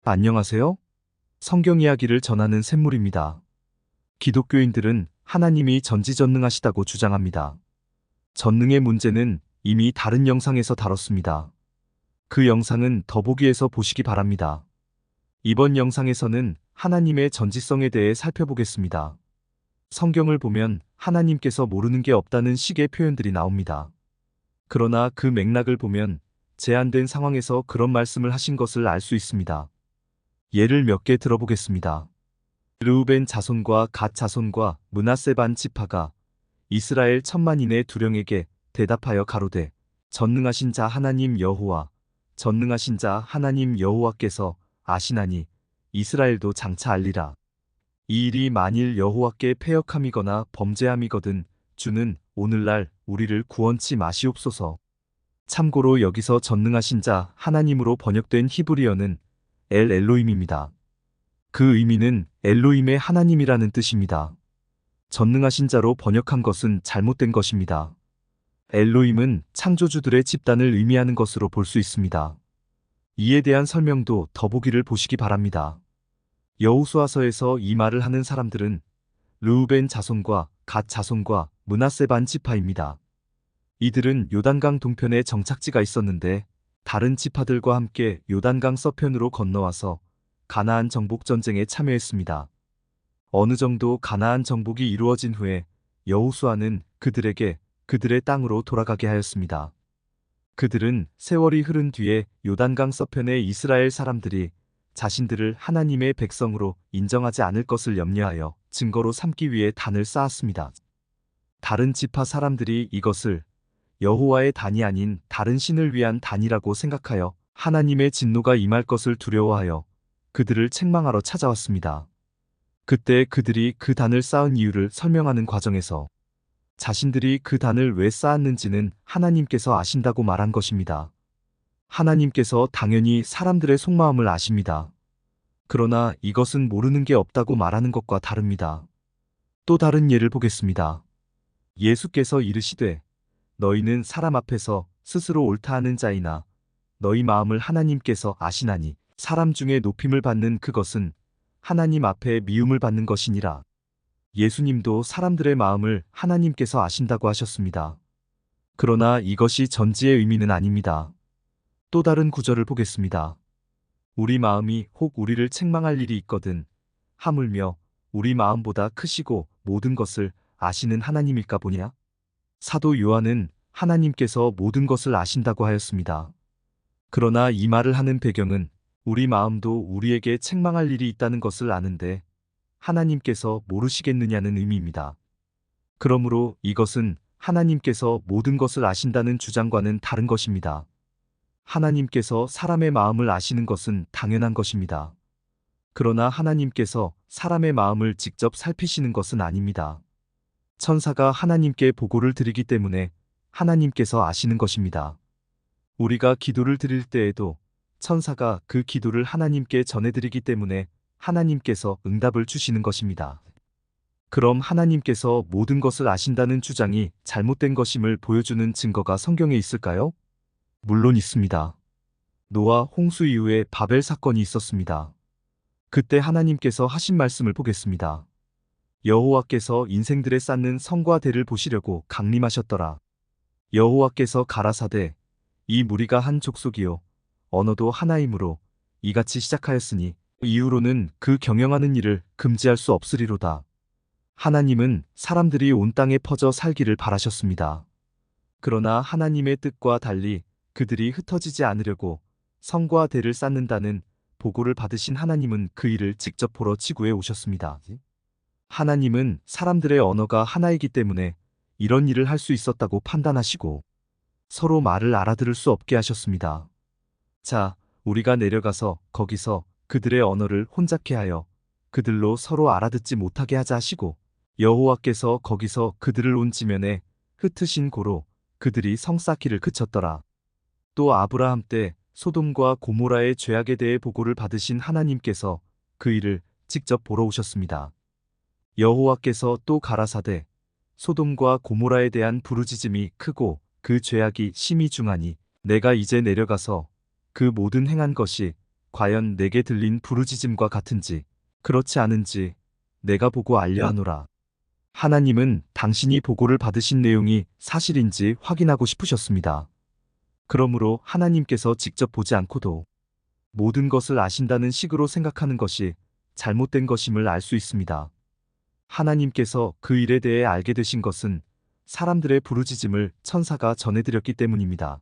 안녕하세요. 성경 이야기를 전하는 샘물입니다. 기독교인들은 하나님이 전지전능하시다고 주장합니다. 전능의 문제는 이미 다른 영상에서 다뤘습니다. 그 영상은 더보기에서 보시기 바랍니다. 이번 영상에서는 하나님의 전지성에 대해 살펴보겠습니다. 성경을 보면 하나님께서 모르는 게 없다는 식의 표현들이 나옵니다. 그러나 그 맥락을 보면 제한된 상황에서 그런 말씀을 하신 것을 알 수 있습니다. 예를 몇 개 들어보겠습니다. 르우벤 자손과 갓 자손과 므낫세 반 지파가 이스라엘 천만인의 두령에게 대답하여 가로되 전능하신 자 하나님 여호와 전능하신 자 하나님 여호와께서 아시나니 이스라엘도 장차 알리라. 이 일이 만일 여호와께 패역함이거나 범죄함이거든 주는 오늘날 우리를 구원치 마시옵소서. 참고로 여기서 전능하신 자 하나님으로 번역된 히브리어는 엘 엘로힘입니다. 그 의미는 엘로힘의 하나님이라는 뜻입니다. 전능하신 자로 번역한 것은 잘못된 것입니다. 엘로힘은 창조주들의 집단을 의미하는 것으로 볼 수 있습니다. 이에 대한 설명도 더보기를 보시기 바랍니다. 여호수아서에서 이 말을 하는 사람들은 르우벤 자손과 갓 자손과 므낫세 반 지파입니다. 이들은 요단강 동편에 정착지가 있었는데 다른 지파들과 함께 요단강 서편으로 건너와서 가나안 정복 전쟁에 참여했습니다. 어느 정도 가나안 정복이 이루어진 후에 여호수아는 그들에게 그들의 땅으로 돌아가게 하였습니다. 그들은 세월이 흐른 뒤에 요단강 서편의 이스라엘 사람들이 자신들을 하나님의 백성으로 인정하지 않을 것을 염려하여 증거로 삼기 위해 단을 쌓았습니다. 다른 지파 사람들이 이것을 여호와의 단이 아닌 다른 신을 위한 단이라고 생각하여 하나님의 진노가 임할 것을 두려워하여 그들을 책망하러 찾아왔습니다. 그때 그들이 그 단을 쌓은 이유를 설명하는 과정에서 자신들이 그 단을 왜 쌓았는지는 하나님께서 아신다고 말한 것입니다. 하나님께서 당연히 사람들의 속마음을 아십니다. 그러나 이것은 모르는 게 없다고 말하는 것과 다릅니다. 또 다른 예를 보겠습니다. 예수께서 이르시되 너희는 사람 앞에서 스스로 옳다 하는 자이나 너희 마음을 하나님께서 아시나니 사람 중에 높임을 받는 그것은 하나님 앞에 미움을 받는 것이니라. 예수님도 사람들의 마음을 하나님께서 아신다고 하셨습니다. 그러나 이것이 전지의 의미는 아닙니다. 또 다른 구절을 보겠습니다. 우리 마음이 혹 우리를 책망할 일이 있거든 하물며 우리 마음보다 크시고 모든 것을 아시는 하나님일까 보냐? 사도 요한은 하나님께서 모든 것을 아신다고 하였습니다. 그러나 이 말을 하는 배경은 우리 마음도 우리에게 책망할 일이 있다는 것을 아는데 하나님께서 모르시겠느냐는 의미입니다. 그러므로 이것은 하나님께서 모든 것을 아신다는 주장과는 다른 것입니다. 하나님께서 사람의 마음을 아시는 것은 당연한 것입니다. 그러나 하나님께서 사람의 마음을 직접 살피시는 것은 아닙니다. 천사가 하나님께 보고를 드리기 때문에 하나님께서 아시는 것입니다. 우리가 기도를 드릴 때에도 천사가 그 기도를 하나님께 전해드리기 때문에 하나님께서 응답을 주시는 것입니다. 그럼 하나님께서 모든 것을 아신다는 주장이 잘못된 것임을 보여주는 증거가 성경에 있을까요? 물론 있습니다. 노아 홍수 이후에 바벨 사건이 있었습니다. 그때 하나님께서 하신 말씀을 보겠습니다. 여호와께서 인생들에 쌓는 성과 대를 보시려고 강림하셨더라. 여호와께서 가라사대 이 무리가 한 족속이요 언어도 하나이므로 이같이 시작하였으니 이후로는 그 경영하는 일을 금지할 수 없으리로다. 하나님은 사람들이 온 땅에 퍼져 살기를 바라셨습니다. 그러나 하나님의 뜻과 달리 그들이 흩어지지 않으려고 성과 대를 쌓는다는 보고를 받으신 하나님은 그 일을 직접 보러 지구에 오셨습니다. 하나님은 사람들의 언어가 하나이기 때문에 이런 일을 할 수 있었다고 판단하시고 서로 말을 알아들을 수 없게 하셨습니다. 자, 우리가 내려가서 거기서 그들의 언어를 혼잡케 하여 그들로 서로 알아듣지 못하게 하자 하시고 여호와께서 거기서 그들을 온 지면에 흩으신 고로 그들이 성 쌓기를 그쳤더라. 또 아브라함 때 소돔과 고모라의 죄악에 대해 보고를 받으신 하나님께서 그 일을 직접 보러 오셨습니다. 여호와께서 또 가라사대 소돔과 고모라에 대한 부르짖음이 크고 그 죄악이 심히 중하니 내가 이제 내려가서 그 모든 행한 것이 과연 내게 들린 부르짖음과 같은지, 그렇지 않은지 내가 보고 알려 하노라. 하나님은 당신이 보고를 받으신 내용이 사실인지 확인하고 싶으셨습니다. 그러므로 하나님께서 직접 보지 않고도 모든 것을 아신다는 식으로 생각하는 것이 잘못된 것임을 알 수 있습니다. 하나님께서 그 일에 대해 알게 되신 것은 사람들의 부르짖음을 천사가 전해드렸기 때문입니다.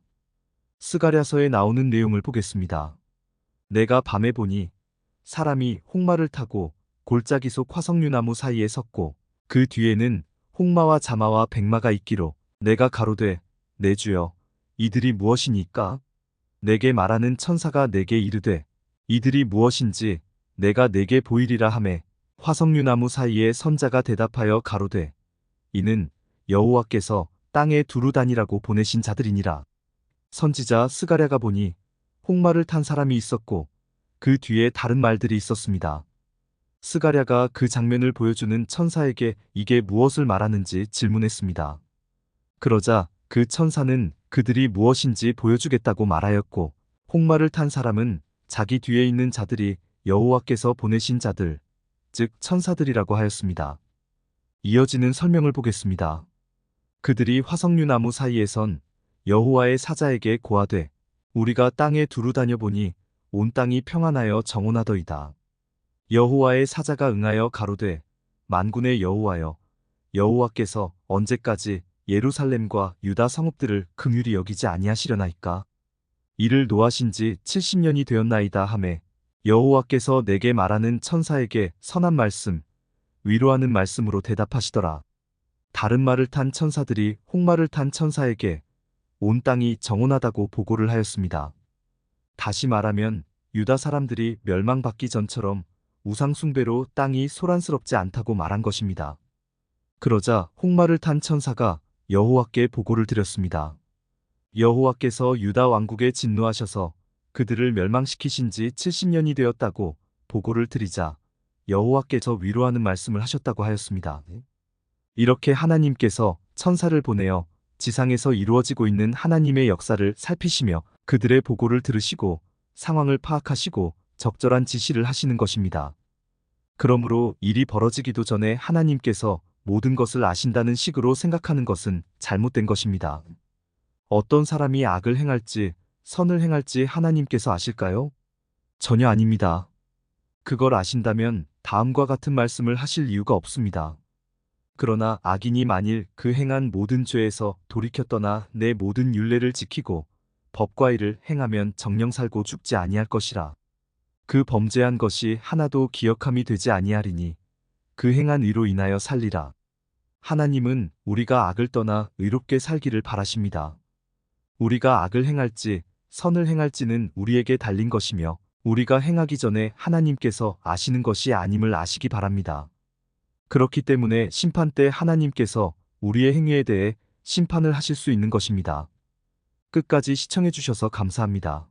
스가랴서에 나오는 내용을 보겠습니다. 내가 밤에 보니 사람이 홍마를 타고 골짜기 속 화석류나무 사이에 섰고 그 뒤에는 홍마와 자마와 백마가 있기로 내가 가로되 내 주여 이들이 무엇이니까? 내게 말하는 천사가 내게 이르되 이들이 무엇인지 내가 내게 보이리라 하매 화석류나무 사이에 선자가 대답하여 가로되 이는 여호와께서 땅에 두루 다니라고 보내신 자들이니라. 선지자 스가랴가 보니 홍마를 탄 사람이 있었고 그 뒤에 다른 말들이 있었습니다. 스가랴가 그 장면을 보여주는 천사에게 이게 무엇을 말하는지 질문했습니다. 그러자 그 천사는 그들이 무엇인지 보여주겠다고 말하였고 홍마를 탄 사람은 자기 뒤에 있는 자들이 여호와께서 보내신 자들, 즉 천사들이라고 하였습니다. 이어지는 설명을 보겠습니다. 그들이 화석류나무 사이에선 여호와의 사자에게 고하되 우리가 땅에 두루 다녀보니 온 땅이 평안하여 정온하더이다. 여호와의 사자가 응하여 가로되 만군의 여호와여 여호와께서 언제까지 예루살렘과 유다 성읍들을 긍휼히 여기지 아니하시려나이까? 이를 노하신 지 70년이 되었나이다 하매 여호와께서 내게 말하는 천사에게 선한 말씀, 위로하는 말씀으로 대답하시더라. 다른 말을 탄 천사들이 홍마를 탄 천사에게 온 땅이 정온하다고 보고를 하였습니다. 다시 말하면 유다 사람들이 멸망받기 전처럼 우상 숭배로 땅이 소란스럽지 않다고 말한 것입니다. 그러자 홍마를 탄 천사가 여호와께 보고를 드렸습니다. 여호와께서 유다 왕국에 진노하셔서 그들을 멸망시키신 지 70년이 되었다고 보고를 드리자 여호와께서 위로하는 말씀을 하셨다고 하였습니다. 이렇게 하나님께서 천사를 보내어 지상에서 이루어지고 있는 하나님의 역사를 살피시며 그들의 보고를 들으시고 상황을 파악하시고 적절한 지시를 하시는 것입니다. 그러므로 일이 벌어지기도 전에 하나님께서 모든 것을 아신다는 식으로 생각하는 것은 잘못된 것입니다. 어떤 사람이 악을 행할지 선을 행할지 하나님께서 아실까요? 전혀 아닙니다. 그걸 아신다면 다음과 같은 말씀을 하실 이유가 없습니다. 그러나 악인이 만일 그 행한 모든 죄에서 돌이켜 떠나 내 모든 율례를 지키고 법과 의를 행하면 정령 살고 죽지 아니할 것이라. 그 범죄한 것이 하나도 기억함이 되지 아니하리니 그 행한 의로 인하여 살리라. 하나님은 우리가 악을 떠나 의롭게 살기를 바라십니다. 우리가 악을 행할지 선을 행할지는 우리에게 달린 것이며 우리가 행하기 전에 하나님께서 아시는 것이 아님을 아시기 바랍니다. 그렇기 때문에 심판 때 하나님께서 우리의 행위에 대해 심판을 하실 수 있는 것입니다. 끝까지 시청해 주셔서 감사합니다.